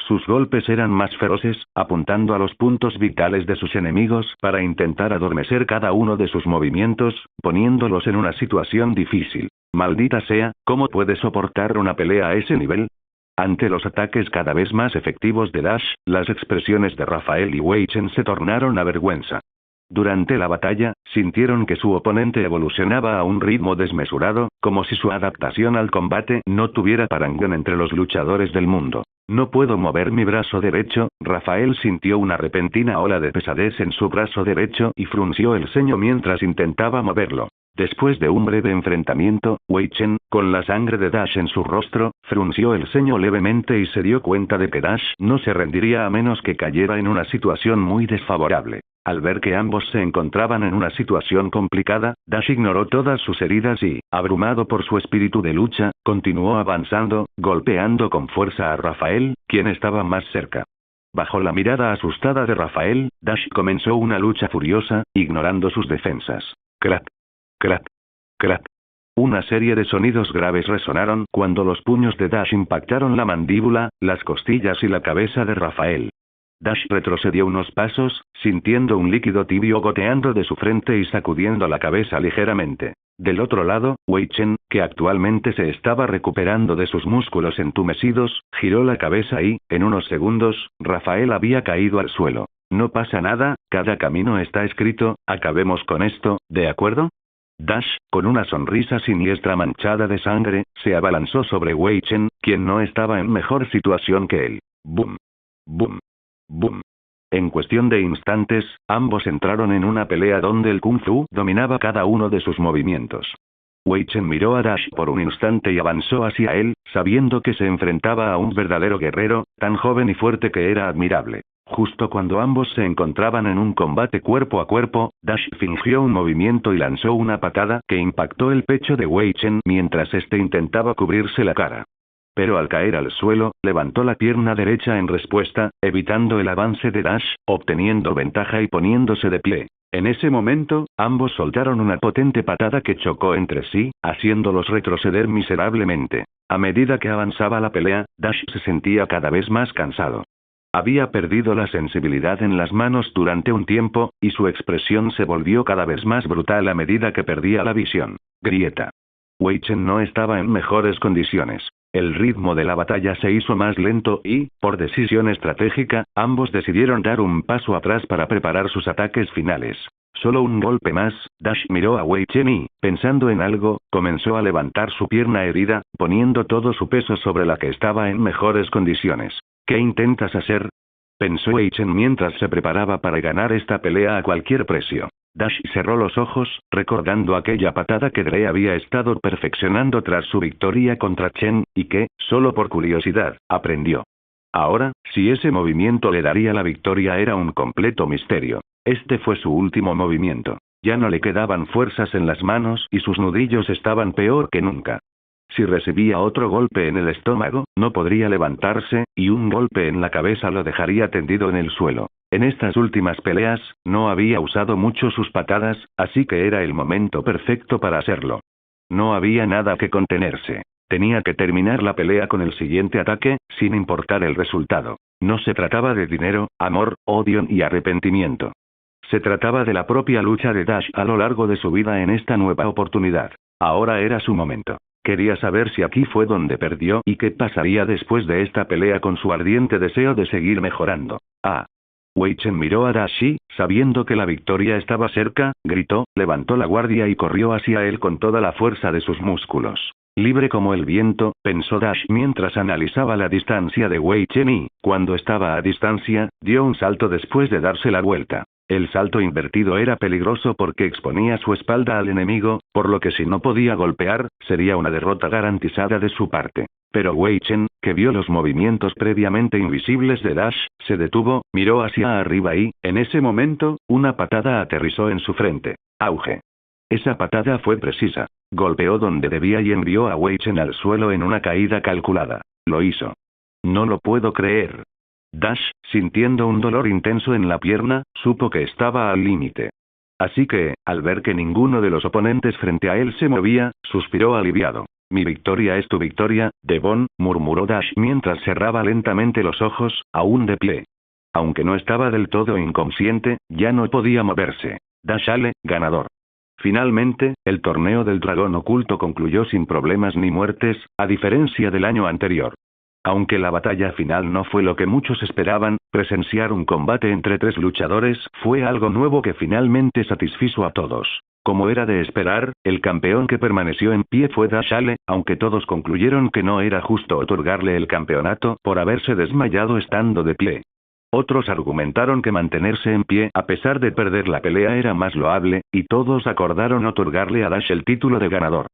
Sus golpes eran más feroces, apuntando a los puntos vitales de sus enemigos para intentar adormecer cada uno de sus movimientos, poniéndolos en una situación difícil. Maldita sea, ¿cómo puede soportar una pelea a ese nivel? Ante los ataques cada vez más efectivos de Dash, las expresiones de Rafael y Wei Chen se tornaron a vergüenza. Durante la batalla, sintieron que su oponente evolucionaba a un ritmo desmesurado, como si su adaptación al combate no tuviera parangón entre los luchadores del mundo. No puedo mover mi brazo derecho. Rafael sintió una repentina ola de pesadez en su brazo derecho y frunció el ceño mientras intentaba moverlo. Después de un breve enfrentamiento, Wei Chen, con la sangre de Dash en su rostro, frunció el ceño levemente y se dio cuenta de que Dash no se rendiría a menos que cayera en una situación muy desfavorable. Al ver que ambos se encontraban en una situación complicada, Dash ignoró todas sus heridas y, abrumado por su espíritu de lucha, continuó avanzando, golpeando con fuerza a Rafael, quien estaba más cerca. Bajo la mirada asustada de Rafael, Dash comenzó una lucha furiosa, ignorando sus defensas. Crack. Crack. Crack. Una serie de sonidos graves resonaron cuando los puños de Dash impactaron la mandíbula, las costillas y la cabeza de Rafael. Dash retrocedió unos pasos, sintiendo un líquido tibio goteando de su frente y sacudiendo la cabeza ligeramente. Del otro lado, Wei Chen, que actualmente se estaba recuperando de sus músculos entumecidos, giró la cabeza y, en unos segundos, Rafael había caído al suelo. No pasa nada, cada camino está escrito, acabemos con esto, ¿de acuerdo? Dash, con una sonrisa siniestra manchada de sangre, se abalanzó sobre Wei Chen, quien no estaba en mejor situación que él. ¡Bum! ¡Bum! ¡Bum! En cuestión de instantes, ambos entraron en una pelea donde el Kung Fu dominaba cada uno de sus movimientos. Wei Chen miró a Dash por un instante y avanzó hacia él, sabiendo que se enfrentaba a un verdadero guerrero, tan joven y fuerte que era admirable. Justo cuando ambos se encontraban en un combate cuerpo a cuerpo, Dash fingió un movimiento y lanzó una patada que impactó el pecho de Wei Chen mientras este intentaba cubrirse la cara. Pero al caer al suelo, levantó la pierna derecha en respuesta, evitando el avance de Dash, obteniendo ventaja y poniéndose de pie. En ese momento, ambos soltaron una potente patada que chocó entre sí, haciéndolos retroceder miserablemente. A medida que avanzaba la pelea, Dash se sentía cada vez más cansado. Había perdido la sensibilidad en las manos durante un tiempo, y su expresión se volvió cada vez más brutal a medida que perdía la visión. Grieta. Wei Chen no estaba en mejores condiciones. El ritmo de la batalla se hizo más lento y, por decisión estratégica, ambos decidieron dar un paso atrás para preparar sus ataques finales. Solo un golpe más. Dash miró a Wei Chen y, pensando en algo, comenzó a levantar su pierna herida, poniendo todo su peso sobre la que estaba en mejores condiciones. ¿Qué intentas hacer?, pensó Wei Chen mientras se preparaba para ganar esta pelea a cualquier precio. Dash cerró los ojos, recordando aquella patada que Dre había estado perfeccionando tras su victoria contra Chen, y que, solo por curiosidad, aprendió. Ahora, si ese movimiento le daría la victoria era un completo misterio. Este fue su último movimiento. Ya no le quedaban fuerzas en las manos y sus nudillos estaban peor que nunca. Si recibía otro golpe en el estómago, no podría levantarse, y un golpe en la cabeza lo dejaría tendido en el suelo. En estas últimas peleas, no había usado mucho sus patadas, así que era el momento perfecto para hacerlo. No había nada que contenerse. Tenía que terminar la pelea con el siguiente ataque, sin importar el resultado. No se trataba de dinero, amor, odio y arrepentimiento. Se trataba de la propia lucha de Dash a lo largo de su vida en esta nueva oportunidad. Ahora era su momento. Quería saber si aquí fue donde perdió y qué pasaría después de esta pelea con su ardiente deseo de seguir mejorando. Ah. Wei Chen miró a Dashi, sabiendo que la victoria estaba cerca, gritó, levantó la guardia y corrió hacia él con toda la fuerza de sus músculos. Libre como el viento, pensó Dash mientras analizaba la distancia de Wei Chen y, cuando estaba a distancia, dio un salto después de darse la vuelta. El salto invertido era peligroso porque exponía su espalda al enemigo, por lo que si no podía golpear, sería una derrota garantizada de su parte. Pero Wei Chen, que vio los movimientos previamente invisibles de Dash, se detuvo, miró hacia arriba y, en ese momento, una patada aterrizó en su frente. ¡Auge! Esa patada fue precisa. Golpeó donde debía y envió a Wei Chen al suelo en una caída calculada. Lo hizo. No lo puedo creer. Dash, sintiendo un dolor intenso en la pierna, supo que estaba al límite. Así que, al ver que ninguno de los oponentes frente a él se movía, suspiró aliviado. Mi victoria es tu victoria, Devon, murmuró Dash mientras cerraba lentamente los ojos, aún de pie. Aunque no estaba del todo inconsciente, ya no podía moverse. Dash Ale, ganador. Finalmente, el torneo del dragón oculto concluyó sin problemas ni muertes, a diferencia del año anterior. Aunque la batalla final no fue lo que muchos esperaban, presenciar un combate entre tres luchadores fue algo nuevo que finalmente satisfizo a todos. Como era de esperar, el campeón que permaneció en pie fue Dash Ale, aunque todos concluyeron que no era justo otorgarle el campeonato por haberse desmayado estando de pie. Otros argumentaron que mantenerse en pie a pesar de perder la pelea era más loable, y todos acordaron otorgarle a Dash el título de ganador.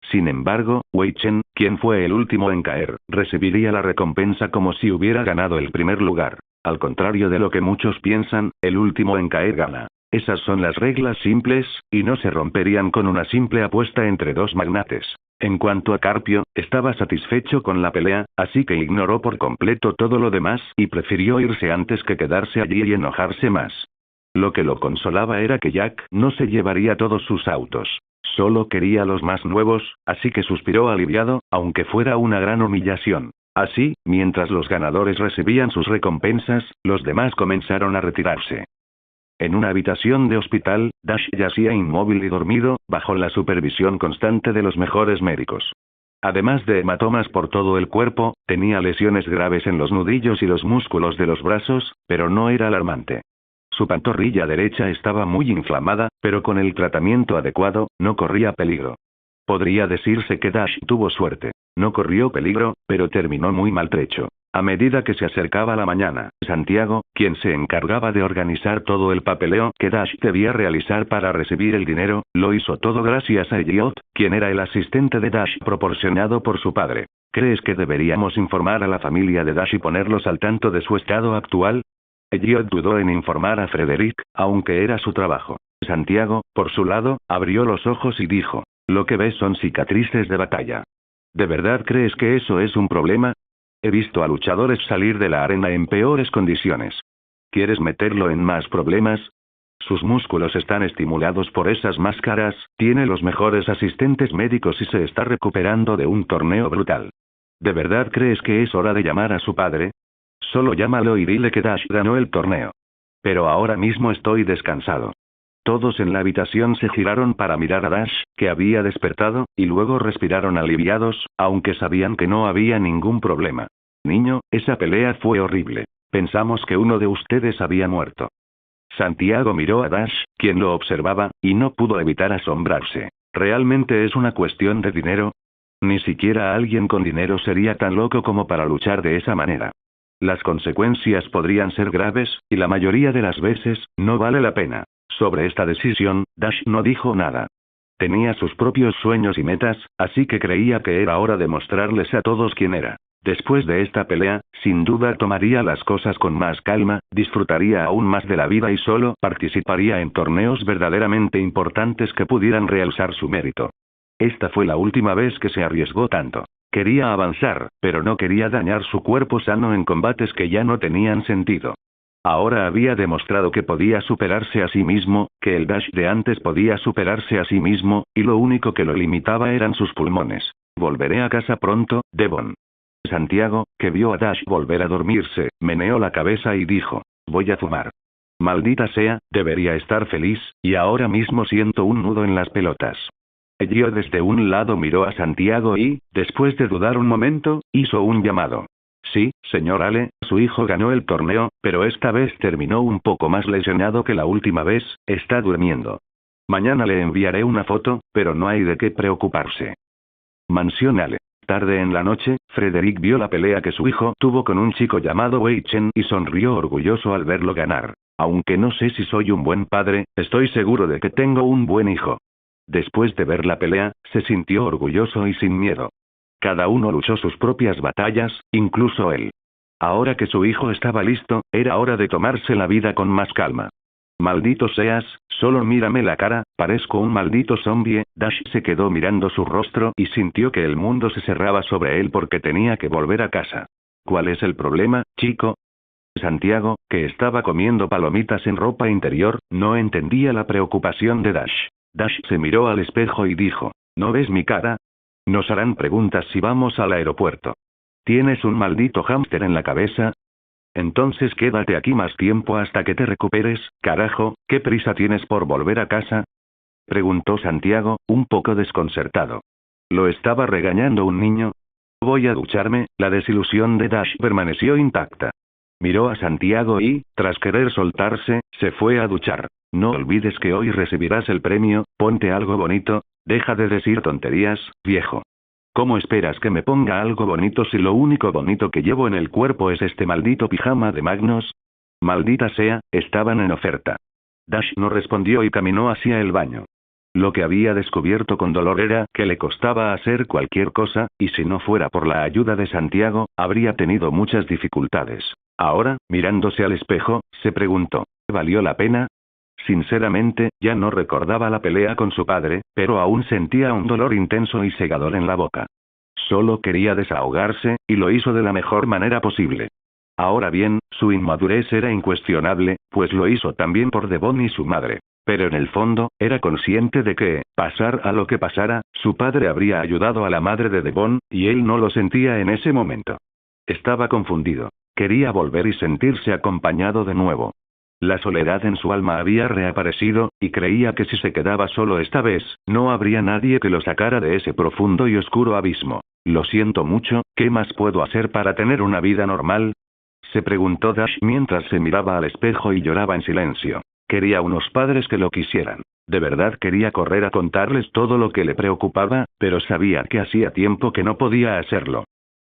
Sin embargo, Wei Chen, quien fue el último en caer, recibiría la recompensa como si hubiera ganado el primer lugar. Al contrario de lo que muchos piensan, el último en caer gana. Esas son las reglas simples, y no se romperían con una simple apuesta entre dos magnates. En cuanto a Carpio, estaba satisfecho con la pelea, así que ignoró por completo todo lo demás y prefirió irse antes que quedarse allí y enojarse más. Lo que lo consolaba era que Jack no se llevaría todos sus autos. Solo quería los más nuevos, así que suspiró aliviado, aunque fuera una gran humillación. Así, mientras los ganadores recibían sus recompensas, los demás comenzaron a retirarse. En una habitación de hospital, Dash yacía inmóvil y dormido, bajo la supervisión constante de los mejores médicos. Además de hematomas por todo el cuerpo, tenía lesiones graves en los nudillos y los músculos de los brazos, pero no era alarmante. Su pantorrilla derecha estaba muy inflamada, pero con el tratamiento adecuado, no corría peligro. Podría decirse que Dash tuvo suerte. No corrió peligro, pero terminó muy maltrecho. A medida que se acercaba la mañana, Santiago, quien se encargaba de organizar todo el papeleo que Dash debía realizar para recibir el dinero, lo hizo todo gracias a Elliot, quien era el asistente de Dash proporcionado por su padre. ¿Crees que deberíamos informar a la familia de Dash y ponerlos al tanto de su estado actual? Elliot dudó en informar a Frederick, aunque era su trabajo. Santiago, por su lado, abrió los ojos y dijo, lo que ves son cicatrices de batalla. ¿De verdad crees que eso es un problema? He visto a luchadores salir de la arena en peores condiciones. ¿Quieres meterlo en más problemas? Sus músculos están estimulados por esas máscaras, tiene los mejores asistentes médicos y se está recuperando de un torneo brutal. ¿De verdad crees que es hora de llamar a su padre? Solo llámalo y dile que Dash ganó el torneo. Pero ahora mismo estoy descansado. Todos en la habitación se giraron para mirar a Dash, que había despertado, y luego respiraron aliviados, aunque sabían que no había ningún problema. Niño, esa pelea fue horrible. Pensamos que uno de ustedes había muerto. Santiago miró a Dash, quien lo observaba, y no pudo evitar asombrarse. ¿Realmente es una cuestión de dinero? Ni siquiera alguien con dinero sería tan loco como para luchar de esa manera. Las consecuencias podrían ser graves, y la mayoría de las veces, no vale la pena. Sobre esta decisión, Dash no dijo nada. Tenía sus propios sueños y metas, así que creía que era hora de mostrarles a todos quién era. Después de esta pelea, sin duda tomaría las cosas con más calma, disfrutaría aún más de la vida y solo participaría en torneos verdaderamente importantes que pudieran realzar su mérito. Esta fue la última vez que se arriesgó tanto. Quería avanzar, pero no quería dañar su cuerpo sano en combates que ya no tenían sentido. Ahora había demostrado que podía superarse a sí mismo, que el Dash de antes podía superarse a sí mismo, y lo único que lo limitaba eran sus pulmones. Volveré a casa pronto, Devon. Santiago, que vio a Dash volver a dormirse, meneó la cabeza y dijo: voy a fumar. Maldita sea, debería estar feliz, y ahora mismo siento un nudo en las pelotas. Gio desde un lado miró a Santiago y, después de dudar un momento, hizo un llamado. Sí, señor Ale, su hijo ganó el torneo, pero esta vez terminó un poco más lesionado que la última vez, está durmiendo. Mañana le enviaré una foto, pero no hay de qué preocuparse. Mansión Ale. Tarde en la noche, Frederick vio la pelea que su hijo tuvo con un chico llamado Wei Chen y sonrió orgulloso al verlo ganar. Aunque no sé si soy un buen padre, estoy seguro de que tengo un buen hijo. Después de ver la pelea, se sintió orgulloso y sin miedo. Cada uno luchó sus propias batallas, incluso él. Ahora que su hijo estaba listo, era hora de tomarse la vida con más calma. Maldito seas, solo mírame la cara, parezco un maldito zombie. Dash se quedó mirando su rostro y sintió que el mundo se cerraba sobre él porque tenía que volver a casa. ¿Cuál es el problema, chico? Santiago, que estaba comiendo palomitas en ropa interior, no entendía la preocupación de Dash. Dash se miró al espejo y dijo: ¿no ves mi cara? Nos harán preguntas si vamos al aeropuerto. ¿Tienes un maldito hámster en la cabeza? Entonces quédate aquí más tiempo hasta que te recuperes, carajo, ¿qué prisa tienes por volver a casa? Preguntó Santiago, un poco desconcertado. ¿Lo estaba regañando un niño? Voy a ducharme. La desilusión de Dash permaneció intacta. Miró a Santiago y, tras querer soltarse, se fue a duchar. No olvides que hoy recibirás el premio, ponte algo bonito, deja de decir tonterías, viejo. ¿Cómo esperas que me ponga algo bonito si lo único bonito que llevo en el cuerpo es este maldito pijama de Magnus? Maldita sea, estaban en oferta. Dash no respondió y caminó hacia el baño. Lo que había descubierto con dolor era que le costaba hacer cualquier cosa, y si no fuera por la ayuda de Santiago, habría tenido muchas dificultades. Ahora, mirándose al espejo, se preguntó: ¿valió la pena? Sinceramente, ya no recordaba la pelea con su padre, pero aún sentía un dolor intenso y cegador en la boca. Solo quería desahogarse, y lo hizo de la mejor manera posible. Ahora bien, su inmadurez era incuestionable, pues lo hizo también por Devon y su madre. Pero en el fondo, era consciente de que, pasara lo que pasara, su padre habría ayudado a la madre de Devon, y él no lo sentía en ese momento. Estaba confundido. Quería volver y sentirse acompañado de nuevo. La soledad en su alma había reaparecido, y creía que si se quedaba solo esta vez, no habría nadie que lo sacara de ese profundo y oscuro abismo. Lo siento mucho, ¿qué más puedo hacer para tener una vida normal? Se preguntó Dash mientras se miraba al espejo y lloraba en silencio. Quería unos padres que lo quisieran. De verdad quería correr a contarles todo lo que le preocupaba, pero sabía que hacía tiempo que no podía hacerlo.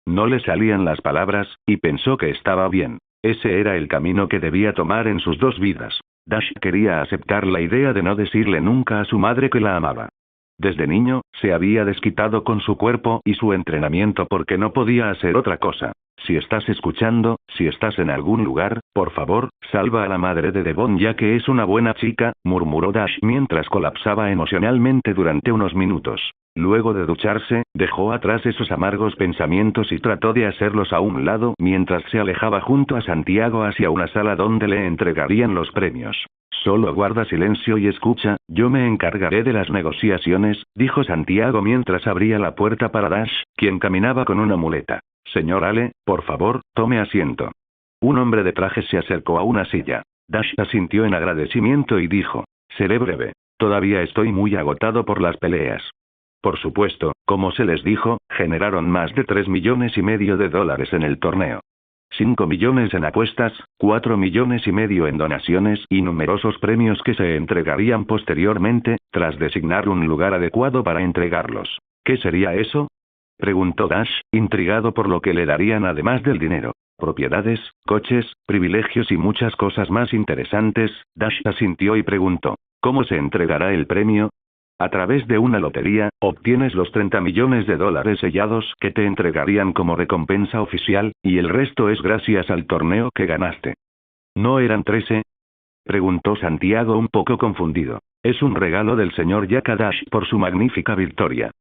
No le salían las palabras, y pensó que estaba bien. Ese era el camino que debía tomar en sus dos vidas. Dash quería aceptar la idea de no decirle nunca a su madre que la amaba. Desde niño, se había desquitado con su cuerpo y su entrenamiento porque no podía hacer otra cosa. Si estás escuchando, si estás en algún lugar, por favor, salva a la madre de Devon ya que es una buena chica, murmuró Dash mientras colapsaba emocionalmente durante unos minutos. Luego de ducharse, dejó atrás esos amargos pensamientos y trató de hacerlos a un lado mientras se alejaba junto a Santiago hacia una sala donde le entregarían los premios. Solo guarda silencio y escucha, yo me encargaré de las negociaciones, dijo Santiago mientras abría la puerta para Dash, quien caminaba con una muleta. Señor Ale, por favor, tome asiento. Un hombre de traje se acercó a una silla. Dash asintió en agradecimiento y dijo: seré breve. Todavía estoy muy agotado por las peleas. Por supuesto, como se les dijo, generaron más de $3,5 millones en el torneo. 5 millones en apuestas, 4,5 millones en donaciones y numerosos premios que se entregarían posteriormente, tras designar un lugar adecuado para entregarlos. ¿Qué sería eso? Preguntó Dash, intrigado por lo que le darían además del dinero. Propiedades, coches, privilegios y muchas cosas más interesantes. Dash asintió y preguntó: ¿cómo se entregará el premio? A través de una lotería, obtienes los $30 millones sellados que te entregarían como recompensa oficial, y el resto es gracias al torneo que ganaste. ¿No eran 13? Preguntó Santiago un poco confundido. Es un regalo del señor Yakadash por su magnífica victoria.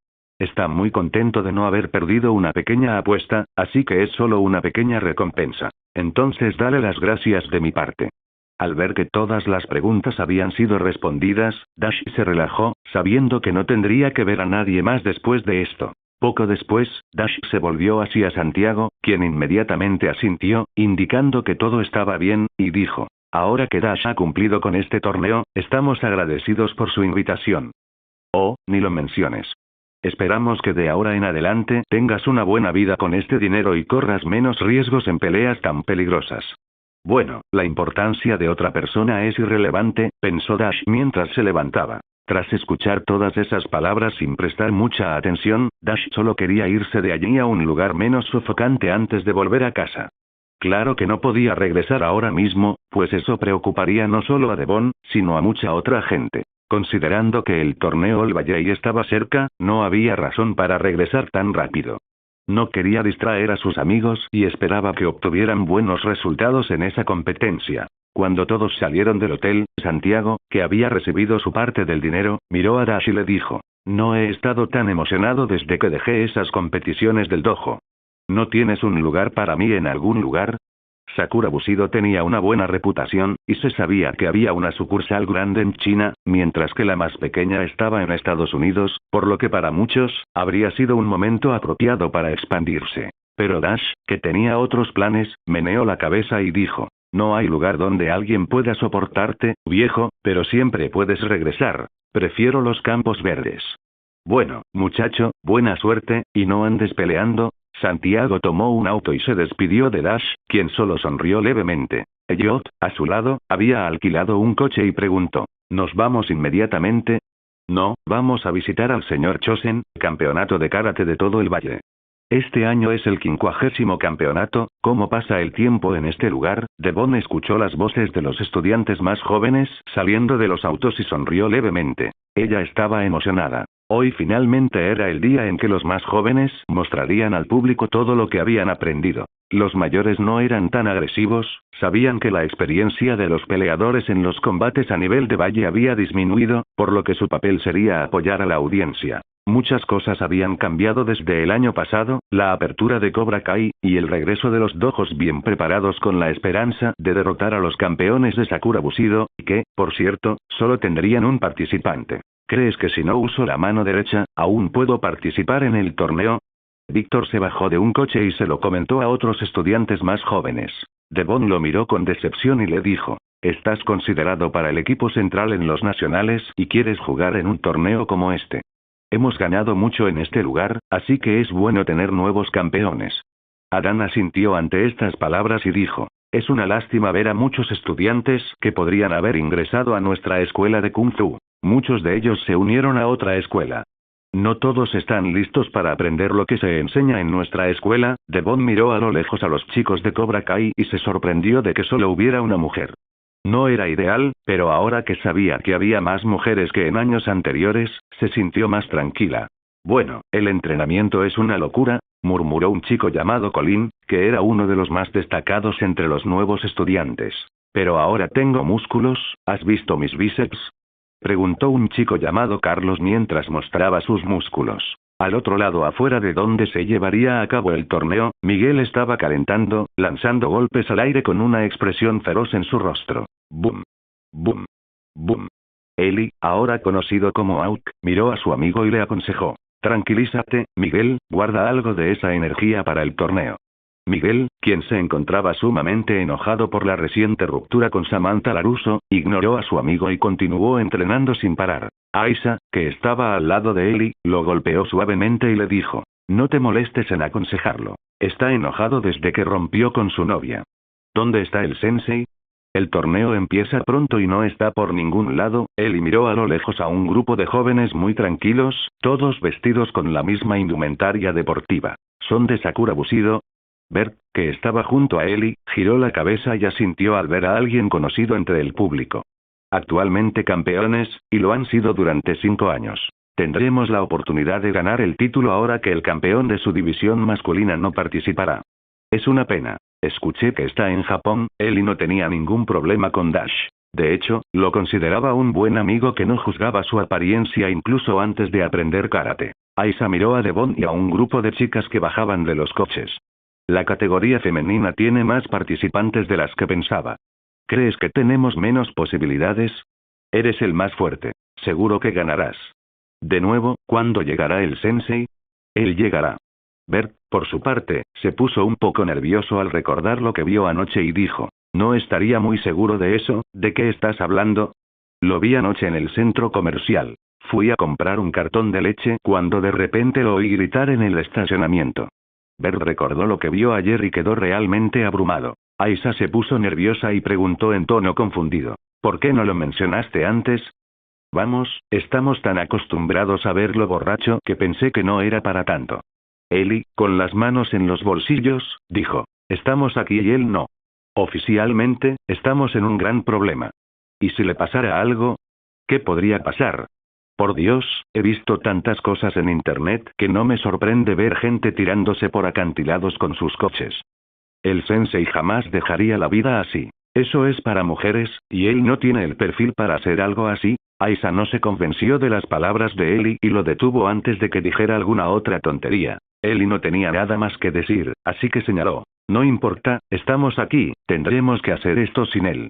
Está muy contento de no haber perdido una pequeña apuesta, así que es solo una pequeña recompensa. Entonces dale las gracias de mi parte. Al ver que todas las preguntas habían sido respondidas, Dash se relajó, sabiendo que no tendría que ver a nadie más después de esto. Poco después, Dash se volvió hacia Santiago, quien inmediatamente asintió, indicando que todo estaba bien, y dijo: ahora que Dash ha cumplido con este torneo, estamos agradecidos por su invitación. Oh, ni lo menciones. Esperamos que de ahora en adelante tengas una buena vida con este dinero y corras menos riesgos en peleas tan peligrosas. Bueno, la importancia de otra persona es irrelevante, pensó Dash mientras se levantaba. Tras escuchar todas esas palabras sin prestar mucha atención, Dash solo quería irse de allí a un lugar menos sofocante antes de volver a casa. Claro que no podía regresar ahora mismo, pues eso preocuparía no solo a Devon, sino a mucha otra gente. Considerando que el torneo All Valley estaba cerca, no había razón para regresar tan rápido. No quería distraer a sus amigos y esperaba que obtuvieran buenos resultados en esa competencia. Cuando todos salieron del hotel, Santiago, que había recibido su parte del dinero, miró a Dash y le dijo: no he estado tan emocionado desde que dejé esas competiciones del dojo. ¿No tienes un lugar para mí en algún lugar? Sakura Bushido tenía una buena reputación, y se sabía que había una sucursal grande en China, mientras que la más pequeña estaba en Estados Unidos, por lo que para muchos, habría sido un momento apropiado para expandirse. Pero Dash, que tenía otros planes, meneó la cabeza y dijo: no hay lugar donde alguien pueda soportarte, viejo, pero siempre puedes regresar. Prefiero los campos verdes. Bueno, muchacho, buena suerte, y no andes peleando. Santiago tomó un auto y se despidió de Dash, quien solo sonrió levemente. Elliot, a su lado, había alquilado un coche y preguntó: ¿nos vamos inmediatamente? No, vamos a visitar al señor Chosen, campeonato de karate de todo el valle. Este año es el 50º campeonato. ¿Cómo pasa el tiempo en este lugar? Devon escuchó las voces de los estudiantes más jóvenes saliendo de los autos y sonrió levemente. Ella estaba emocionada. Hoy finalmente era el día en que los más jóvenes mostrarían al público todo lo que habían aprendido. Los mayores no eran tan agresivos, sabían que la experiencia de los peleadores en los combates a nivel de valle había disminuido, por lo que su papel sería apoyar a la audiencia. Muchas cosas habían cambiado desde el año pasado, la apertura de Cobra Kai, y el regreso de los dojos bien preparados con la esperanza de derrotar a los campeones de Sakura Bushido, que, por cierto, solo tendrían un participante. ¿Crees que si no uso la mano derecha, aún puedo participar en el torneo? Víctor se bajó de un coche y se lo comentó a otros estudiantes más jóvenes. Devon lo miró con decepción y le dijo: estás considerado para el equipo central en los nacionales y quieres jugar en un torneo como este. Hemos ganado mucho en este lugar, así que es bueno tener nuevos campeones. Adán asintió ante estas palabras y dijo: es una lástima ver a muchos estudiantes que podrían haber ingresado a nuestra escuela de Kung Fu. Muchos de ellos se unieron a otra escuela. No todos están listos para aprender lo que se enseña en nuestra escuela. Devon miró a lo lejos a los chicos de Cobra Kai y se sorprendió de que solo hubiera una mujer. No era ideal, pero ahora que sabía que había más mujeres que en años anteriores, se sintió más tranquila. Bueno, el entrenamiento es una locura, murmuró un chico llamado Colin, que era uno de los más destacados entre los nuevos estudiantes. Pero ahora tengo músculos, ¿has visto mis bíceps? Preguntó un chico llamado Carlos mientras mostraba sus músculos. Al otro lado, afuera de donde se llevaría a cabo el torneo, Miguel estaba calentando, lanzando golpes al aire con una expresión feroz en su rostro. ¡Bum! ¡Bum! ¡Bum! Eli, ahora conocido como Auk, miró a su amigo y le aconsejó: tranquilízate, Miguel, guarda algo de esa energía para el torneo. Miguel, quien se encontraba sumamente enojado por la reciente ruptura con Samantha Larusso, ignoró a su amigo y continuó entrenando sin parar. Aisha, que estaba al lado de Eli, lo golpeó suavemente y le dijo: no te molestes en aconsejarlo. Está enojado desde que rompió con su novia. ¿Dónde está el sensei? El torneo empieza pronto y no está por ningún lado. Eli miró a lo lejos a un grupo de jóvenes muy tranquilos, todos vestidos con la misma indumentaria deportiva. ¿Son de Sakura Bushido? Bert, que estaba junto a Eli, giró la cabeza y asintió al ver a alguien conocido entre el público. Actualmente campeones, y lo han sido durante 5 años. Tendremos la oportunidad de ganar el título ahora que el campeón de su división masculina no participará. Es una pena. Escuché que está en Japón. Eli no tenía ningún problema con Dash. De hecho, lo consideraba un buen amigo que no juzgaba su apariencia incluso antes de aprender karate. Aisha miró a Devon y a un grupo de chicas que bajaban de los coches. La categoría femenina tiene más participantes de las que pensaba. ¿Crees que tenemos menos posibilidades? Eres el más fuerte. Seguro que ganarás. De nuevo, ¿cuándo llegará el sensei? Él llegará. Bert, por su parte, se puso un poco nervioso al recordar lo que vio anoche y dijo, no estaría muy seguro de eso, ¿de qué estás hablando? Lo vi anoche en el centro comercial. Fui a comprar un cartón de leche cuando de repente lo oí gritar en el estacionamiento. Bert recordó lo que vio ayer y quedó realmente abrumado. Aisha se puso nerviosa y preguntó en tono confundido, ¿por qué no lo mencionaste antes? Vamos, estamos tan acostumbrados a verlo borracho que pensé que no era para tanto. Ellie, con las manos en los bolsillos, dijo, estamos aquí y él no. Oficialmente, estamos en un gran problema. ¿Y si le pasara algo? ¿Qué podría pasar? Por Dios, he visto tantas cosas en internet que no me sorprende ver gente tirándose por acantilados con sus coches. El sensei jamás dejaría la vida así. Eso es para mujeres, y él no tiene el perfil para hacer algo así. Aisha no se convenció de las palabras de Ellie y lo detuvo antes de que dijera alguna otra tontería. Ellie no tenía nada más que decir, así que señaló, no importa, estamos aquí, tendremos que hacer esto sin él.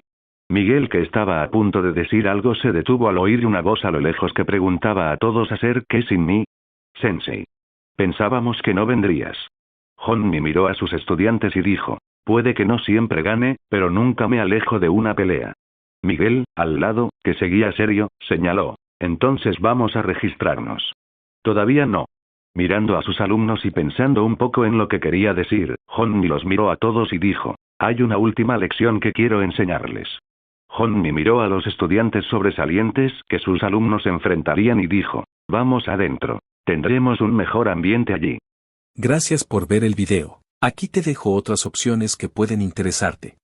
Miguel, que estaba a punto de decir algo, se detuvo al oír una voz a lo lejos que preguntaba a todos ¿hacer qué sin mí? Sensei. Pensábamos que no vendrías. Honmi miró a sus estudiantes y dijo, puede que no siempre gane, pero nunca me alejo de una pelea. Miguel, al lado, que seguía serio, señaló, entonces vamos a registrarnos. Todavía no. Mirando a sus alumnos y pensando un poco en lo que quería decir, Honmi los miró a todos y dijo, hay una última lección que quiero enseñarles. Honmi miró a los estudiantes sobresalientes que sus alumnos enfrentarían y dijo, vamos adentro. Tendremos un mejor ambiente allí. Gracias por ver el video. Aquí te dejo otras opciones que pueden interesarte.